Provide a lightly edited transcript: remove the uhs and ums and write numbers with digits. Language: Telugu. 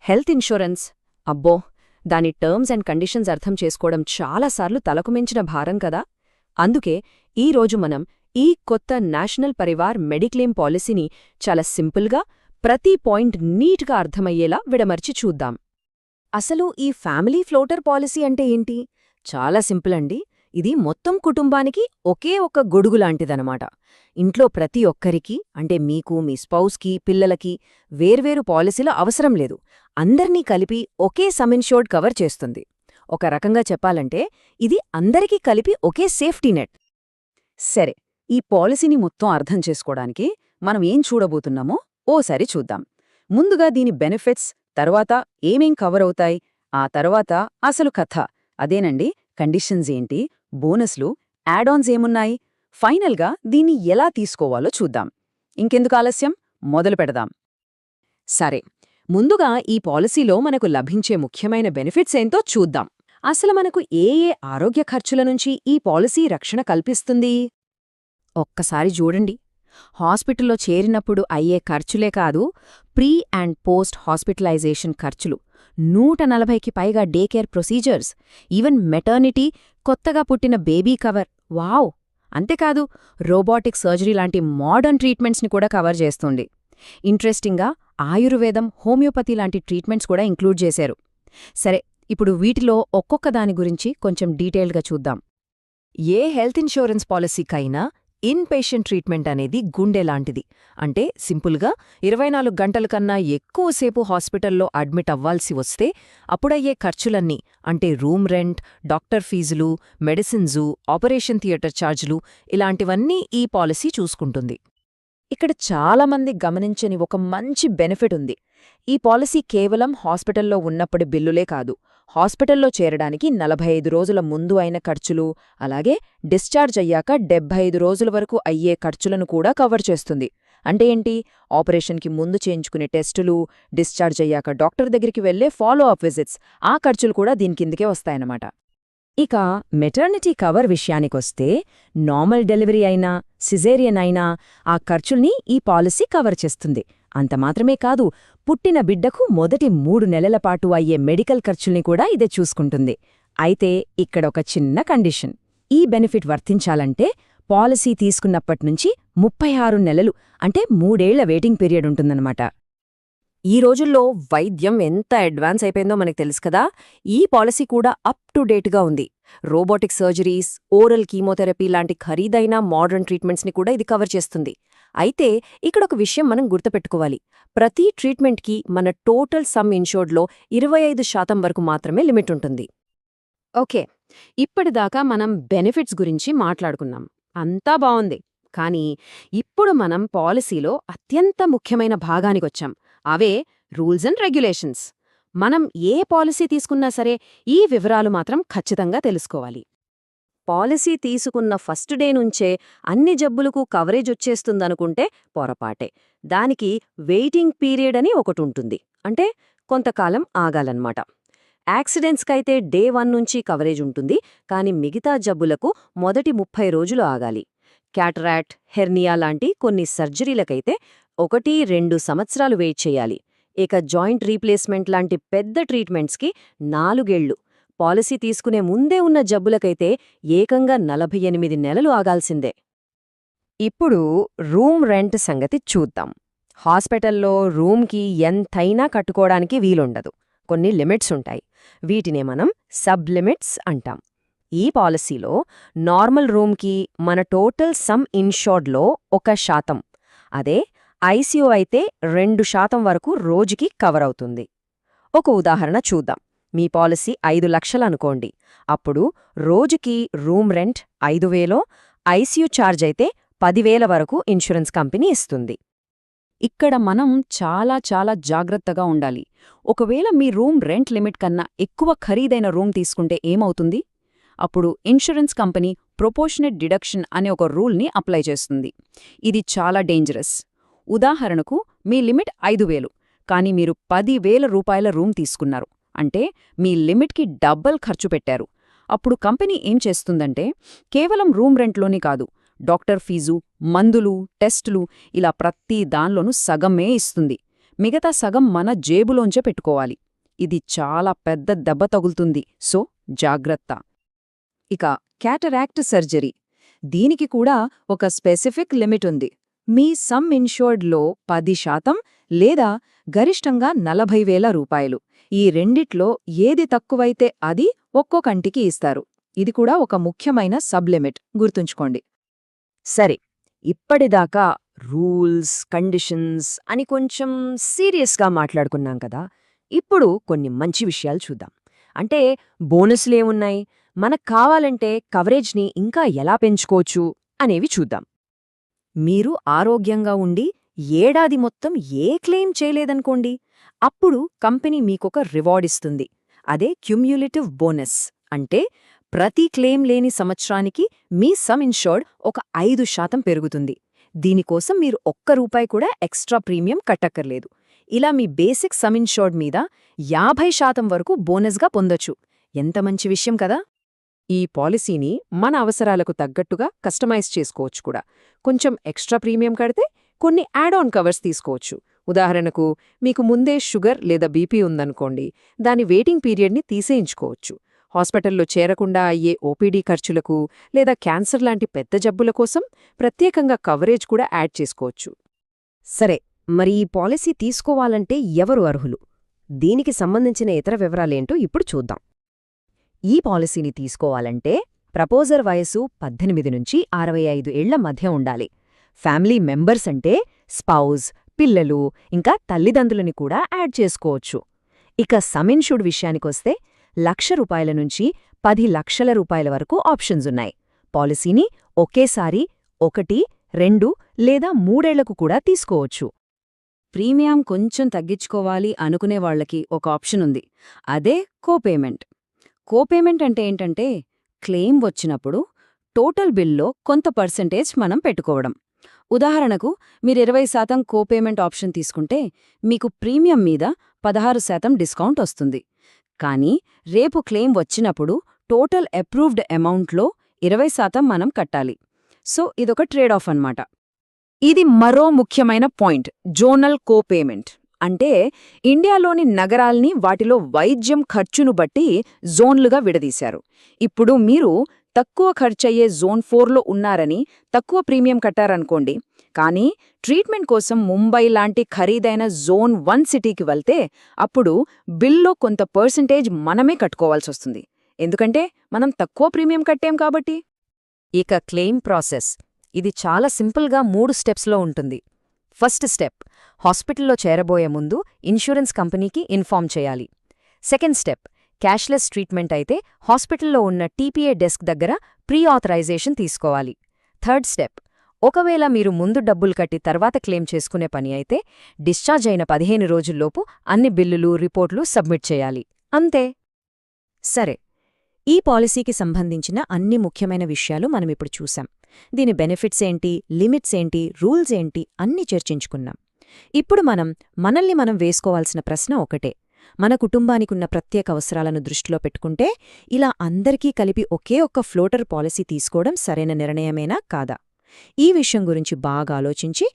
హెల్త్ ఇన్షూరెన్స్ అబ్బో దాని టర్మ్స్ అండ్ కండిషన్స్ అర్థం చేసుకోవడం చాలాసార్లు తలకు మించిన భారం కదా. అందుకే ఈరోజు మనం ఈ కొత్త నేషనల్ పరివార్ మెడిక్లెయిమ్ పాలసీని చాలా సింపుల్గా ప్రతి పాయింట్ నీట్గా అర్థమయ్యేలా విడమర్చి చూద్దాం. అసలు ఈ ఫ్యామిలీ ఫ్లోటర్ పాలసీ అంటే ఏంటి? చాలా సింపుల్ అండి. ఇది మొత్తం కుటుంబానికి ఒకే ఒక గొడుగులాంటిదనమాట. ఇంట్లో ప్రతి ఒక్కరికి, అంటే మీకు, మీ స్పౌస్కి, పిల్లలకి వేర్వేరు పాలసీల అవసరం లేదు. అందర్నీ కలిపి ఒకే సమ్ ఇన్ష్యూర్డ్ కవర్ చేస్తుంది. ఒక రకంగా చెప్పాలంటే ఇది అందరికీ కలిపి ఒకే సేఫ్టీ నెట్. సరే, ఈ పాలసీని మొత్తం అర్థం చేసుకోవడానికి మనం ఏం చూడబోతున్నామో ఓసారి చూద్దాం. ముందుగా దీని బెనిఫిట్స్, తర్వాత ఏమేం కవర్ అవుతాయి, ఆ తర్వాత అసలు కథ అదేనండి, కండిషన్స్ ఏంటి, బోనస్లు, యాడ్-ఆన్స్ ఏమున్నాయి, ఫైనల్గా దీన్ని ఎలా తీసుకోవాలో చూద్దాం. ఇంకెందుకు ఆలస్యం, మొదలు పెడదాం. సరే, ముందుగా ఈ పాలసీలో మనకు లభించే ముఖ్యమైన బెనిఫిట్స్ ఏంటో చూద్దాం. అసలు మనకు ఏ ఆరోగ్య ఖర్చుల నుంచి ఈ పాలసీ రక్షణ కల్పిస్తుంది? ఒక్కసారి చూడండి. హాస్పిటల్లో చేరినప్పుడు అయ్యే ఖర్చులే కాదు, ప్రీ అండ్ పోస్ట్ హాస్పిటలైజేషన్ ఖర్చులు, 140కి పైగా day care procedures, even maternity, కొత్తగా పుట్టిన బేబీ కవర్, వావ్! అంతేకాదు రోబోటిక్ సర్జరీ లాంటి మోడర్న్ ట్రీట్మెంట్స్ని కూడా కవర్ చేస్తుంది. ఇంట్రెస్టింగ్గా ఆయుర్వేదం, హోమియోపతి లాంటి ట్రీట్మెంట్స్ కూడా ఇంక్లూడ్ చేశారు. సరే, ఇప్పుడు వీటిలో ఒక్కొక్క దాని గురించి కొంచెం డీటెయిల్గా చూద్దాం. ఏ హెల్త్ ఇన్షూరెన్స్ పాలసీకైనా ఇన్ పేషెంట్ ట్రీట్మెంట్ అనేది గుండెలాంటిది. అంటే సింపుల్గా 24 గంటల కన్నా ఎక్కువసేపు హాస్పిటల్లో అడ్మిట్ అవ్వాల్సి వస్తే అప్పుడయ్యే ఖర్చులన్నీ, అంటే రూమ్ రెంట్, డాక్టర్ ఫీజులు, మెడిసిన్సు, ఆపరేషన్ థియేటర్ ఛార్జులు, ఇలాంటివన్నీ ఈ పాలసీ చూసుకుంటుంది. ఇక్కడ చాలామంది గమనించని ఒక మంచి బెనిఫిట్ ఉంది. ఈ పాలసీ కేవలం హాస్పిటల్లో ఉన్నప్పటి బిల్లులే కాదు, హాస్పిటల్లో చేరడానికి 45 రోజుల ముందు అయిన ఖర్చులు, అలాగే డిశ్చార్జ్ అయ్యాక 75 రోజుల వరకు అయ్యే ఖర్చులను కూడా కవర్ చేస్తుంది. అంటే ఏంటి? ఆపరేషన్కి ముందు చేయించుకునే టెస్టులు, డిశ్చార్జ్ అయ్యాక డాక్టర్ దగ్గరికి వెళ్లే ఫాలో అప్ విజిట్స్, ఆ ఖర్చులు కూడా దీని కిందకే వస్తాయన్నమాట. ఇక మెటర్నిటీ కవర్ విషయానికొస్తే నార్మల్ డెలివరీ అయినా, సిజేరియన్ అయినా ఆ ఖర్చుల్ని ఈ పాలసీ కవర్ చేస్తుంది. అంతమాత్రమే కాదు, పుట్టిన బిడ్డకు మొదటి 3 నెలల పాటు అయ్యే మెడికల్ ఖర్చుల్ని కూడా ఇదే చూసుకుంటుంది. అయితే ఇక్కడొక చిన్న కండిషన్. ఈ బెనిఫిట్ వర్తించాలంటే పాలసీ తీసుకున్నప్పట్నుంచి 36 నెలలు, అంటే 3 ఏళ్ల వెయిటింగ్ పీరియడ్ ఉంటుందన్నమాట. ఈ రోజుల్లో వైద్యం ఎంత అడ్వాన్స్ అయిపోయిందో మనకు తెలుసు కదా. ఈ పాలసీ కూడా అప్ టు డేట్గా ఉంది. రోబోటిక్ సర్జరీస్, ఓరల్ కీమోథెరపీ లాంటి ఖరీదైన మోడర్న్ ట్రీట్మెంట్స్ని కూడా ఇది కవర్ చేస్తుంది. అయితే ఇక్కడొక విషయం మనం గుర్తుపెట్టుకోవాలి. ప్రతి ట్రీట్మెంట్కి మన టోటల్ సమ్ ఇన్షూర్డ్లో 25% వరకు మాత్రమే లిమిట్ ఉంటుంది. ఓకే, ఇప్పటిదాకా మనం బెనిఫిట్స్ గురించి మాట్లాడుకున్నాం. అంతా బావుంది. కానీ ఇప్పుడు మనం పాలసీలో అత్యంత ముఖ్యమైన భాగానికొచ్చాం. అవే రూల్స్ అండ్ రెగ్యులేషన్స్. మనం ఏ పాలసీ తీసుకున్నా సరే ఈ వివరాలు మాత్రం ఖచ్చితంగా తెలుసుకోవాలి. పాలసీ తీసుకున్న ఫస్ట్ డే నుంచే అన్ని జబ్బులకు కవరేజ్ వచ్చేస్తుందనుకుంటే పొరపాటే. దానికి వెయిటింగ్ పీరియడ్ అని ఒకటుంటుంది. అంటే కొంతకాలం ఆగాలన్నమాట. యాక్సిడెంట్స్కైతే డే 1 నుంచి కవరేజ్ ఉంటుంది, కానీ మిగతా జబ్బులకు మొదటి 30 రోజులు ఆగాలి. క్యాటరాక్ట్, హెర్నియా లాంటి కొన్ని సర్జరీలకైతే 1-2 సంవత్సరాలు వెయిట్ చేయాలి. ఇక జాయింట్ రీప్లేస్మెంట్ లాంటి పెద్ద ట్రీట్మెంట్స్కి 4 ఏళ్లు. పాలసీ తీసుకునే ముందే ఉన్న జబ్బులకైతే ఏకంగా 48 నెలలు ఆగాల్సిందే. ఇప్పుడు రూమ్ రెంట్ సంగతి చూద్దాం. హాస్పిటల్లో రూమ్కి ఎంతైనా కట్టుకోవడానికి వీలుండదు. కొన్ని లిమిట్స్ ఉంటాయి. వీటినే మనం సబ్ లిమిట్స్ అంటాం. ఈ పాలసీలో నార్మల్ రూమ్కి మన టోటల్ సమ్ ఇన్షూర్డ్లో 1%, అదే ఐసీయూ అయితే 2% వరకు రోజుకి కవర్ అవుతుంది. ఒక ఉదాహరణ చూద్దాం. మీ పాలసీ 5 లక్షలు అనుకోండి. అప్పుడు రోజుకి రూమ్ రెంట్ 5,000, ఐసీయూ ఛార్జ్ అయితే 10,000 వరకు ఇన్సూరెన్స్ కంపెనీ ఇస్తుంది. ఇక్కడ మనం చాలా జాగ్రత్తగా ఉండాలి. ఒకవేళ మీ రూమ్ రెంట్ లిమిట్ కన్నా ఎక్కువ ఖరీదైన రూమ్ తీసుకుంటే ఏమవుతుంది? అప్పుడు ఇన్సూరెన్స్ కంపెనీ ప్రొపోర్షనేట్ డిడక్షన్ అనే ఒక రూల్ని అప్లై చేస్తుంది. ఇది చాలా డేంజరస్. ఉదాహరణకు మీ లిమిట్ 5,000, కానీ మీరు 10,000 రూపాయల రూమ్ తీసుకున్నారు. అంటే మీ లిమిట్కి డబుల్ ఖర్చు పెట్టారు. అప్పుడు కంపెనీ ఏం చేస్తుందంటే కేవలం రూమ్ రెంట్లోనే కాదు, డాక్టర్ ఫీజు, మందులు, టెస్టులు, ఇలా ప్రతి దానిలోనూ సగమే ఇస్తుంది. మిగతా సగం మన జేబులోంచే పెట్టుకోవాలి. ఇది చాలా పెద్ద దెబ్బ తగులుతుంది, సో జాగ్రత్త. ఇక క్యాటరాక్ట్ సర్జరీ. దీనికి కూడా ఒక స్పెసిఫిక్ లిమిట్ ఉంది. మీ సమ్ ఇన్షూర్డ్లో 10% లేదా గరిష్టంగా 40,000 రూపాయలు. ఈ రెండిట్లో ఏది తక్కువైతే అది ఒక్కో కంటికి ఇస్తారు. ఇది కూడా ఒక ముఖ్యమైన సబ్లిమిట్, గుర్తుంచుకోండి. సరే, ఇప్పటిదాకా రూల్స్, కండిషన్స్ అని కొంచెం సీరియస్గా మాట్లాడుకున్నాం కదా. ఇప్పుడు కొన్ని మంచి విషయాలు చూద్దాం. అంటే బోనస్లేమున్నాయి, మనకు కావాలంటే కవరేజ్ని ఇంకా ఎలా పెంచుకోవచ్చు అనేవి చూద్దాం. మీరు ఆరోగ్యంగా ఉండి ఏడాది మొత్తం ఏ క్లెయిమ్ చేయలేదనుకోండి, అప్పుడు కంపెనీ మీకొక రివార్డ్ ఇస్తుంది. అదే క్యుమ్యులేటివ్ బోనస్. అంటే ప్రతి క్లెయిమ్ లేని సంవత్సరానికి మీ సమ్ ఇన్షూర్డ్ ఒక 5% పెరుగుతుంది. దీనికోసం మీరు ₹1 కూడా ఎక్స్ట్రా ప్రీమియం కట్టక్కర్లేదు. ఇలా మీ బేసిక్ సమ్ ఇన్షూర్డ్ మీద 50% వరకు బోనస్గా పొందొచ్చు. ఎంత మంచి విషయం కదా. ఈ పాలసీని మన అవసరాలకు తగ్గట్టుగా కస్టమైజ్ చేసుకోవచ్చు కూడా. కొంచెం ఎక్స్ట్రా ప్రీమియం కడితే కొన్ని యాడ్ ఆన్ కవర్స్ తీసుకోవచ్చు. ఉదాహరణకు, మీకు ముందే షుగర్ లేదా బీపీ ఉందనుకోండి, దాని వెయిటింగ్ పీరియడ్ని తీసేయించుకోవచ్చు. హాస్పిటల్లో చేరకుండా అయ్యే ఓపీడీ ఖర్చులకు లేదా క్యాన్సర్ లాంటి పెద్ద జబ్బుల కోసం ప్రత్యేకంగా కవరేజ్ కూడా యాడ్ చేసుకోవచ్చు. సరే, మరి ఈ పాలసీ తీసుకోవాలంటే ఎవరు అర్హులు? దీనికి సంబంధించిన ఇతర వివరాలేంటో ఇప్పుడు చూద్దాం. ఈ పాలసీని తీసుకోవాలంటే ప్రపోజర్ వయసు 18 నుంచి 65 ఏళ్ల మధ్య ఉండాలి. ఫ్యామిలీ మెంబర్స్ అంటే స్పౌజ్, పిల్లలు, ఇంకా తల్లిదండ్రులని కూడా యాడ్ చేసుకోవచ్చు. ఇక సమ్ ఇన్షూర్డ్ విషయానికొస్తే ₹1,00,000 నుంచి 10 లక్షల రూపాయల వరకు ఆప్షన్స్ ఉన్నాయి. పాలసీని ఒకేసారి 1, 2 లేదా 3 ఏళ్లకు కూడా తీసుకోవచ్చు. ప్రీమియం కొంచెం తగ్గించుకోవాలి అనుకునేవాళ్లకి ఒక ఆప్షన్ ఉంది. అదే కోపేమెంట్. కోపేమెంట్ అంటే ఏంటంటే, క్లెయిమ్ వచ్చినప్పుడు టోటల్ బిల్లో కొంత పర్సెంటేజ్ మనం పెట్టుకోవడం. ఉదాహరణకు, మీరు 20% కోపేమెంట్ ఆప్షన్ తీసుకుంటే మీకు ప్రీమియం మీద 16% డిస్కౌంట్ వస్తుంది. కానీ రేపు క్లెయిమ్ వచ్చినప్పుడు టోటల్ అప్రూవ్డ్ అమౌంట్లో 20% మనం కట్టాలి. సో ఇదొక ట్రేడ్ ఆఫ్ అన్నమాట. ఇది మరో ముఖ్యమైన పాయింట్, జోనల్ కోపేమెంట్. అంటే ఇండియాలోని నగరాల్ని వాటిలో వైద్యం ఖర్చును బట్టి జోన్లుగా విడదీశారు. ఇప్పుడు మీరు తక్కువ ఖర్చయ్యే జోన్ 4లో ఉన్నారని తక్కువ ప్రీమియం కట్టారనుకోండి, కానీ ట్రీట్మెంట్ కోసం ముంబై లాంటి ఖరీదైన జోన్ 1 సిటీకి వెళ్తే అప్పుడు బిల్లో కొంత పర్సెంటేజ్ మనమే కట్టుకోవాల్సొస్తుంది. ఎందుకంటే మనం తక్కువ ప్రీమియం కట్టాం కాబట్టి. ఇక క్లెయిమ్ ప్రాసెస్. ఇది చాలా సింపుల్గా 3 స్టెప్స్లో ఉంటుంది. ఫస్ట్ స్టెప్, హాస్పిటల్లో చేరబోయే ముందు ఇన్సూరెన్స్ కంపెనీకి ఇన్ఫార్మ్ చేయాలి. సెకండ్ స్టెప్, క్యాష్లెస్ ట్రీట్మెంట్ అయితే హాస్పిటల్లో ఉన్న టీపీఏ డెస్క్ దగ్గర ప్రీ ఆథరైజేషన్ తీసుకోవాలి. థర్డ్ స్టెప్, ఒకవేళ మీరు ముందు డబ్బులు కట్టి తర్వాత క్లెయిమ్ చేసుకునే పని అయితే డిశ్చార్జ్ అయిన 15 రోజుల్లోపు అన్ని బిల్లులు, రిపోర్ట్లు సబ్మిట్ చేయాలి. అంతే. సరే, ఈ పాలసీకి సంబంధించిన అన్ని ముఖ్యమైన విషయాలు మనమిప్పుడు చూశాం. దీని బెనిఫిట్స్ ఏంటి, లిమిట్స్ ఏంటి, రూల్స్ ఏంటి అన్నీ చర్చించుకున్నాం. ఇప్పుడు మనల్ని మనం వేసుకోవాల్సిన ప్రశ్న ఒకటే. మన కుటుంబానికున్న ప్రత్యేక అవసరాలను దృష్టిలో పెట్టుకుంటే ఇలా అందరికీ కలిపి ఒకే ఒక్క ఫ్లోటర్ పాలసీ తీసుకోవడం సరైన నిర్ణయమేనా కాదా? ఈ విషయం గురించి బాగా ఆలోచించి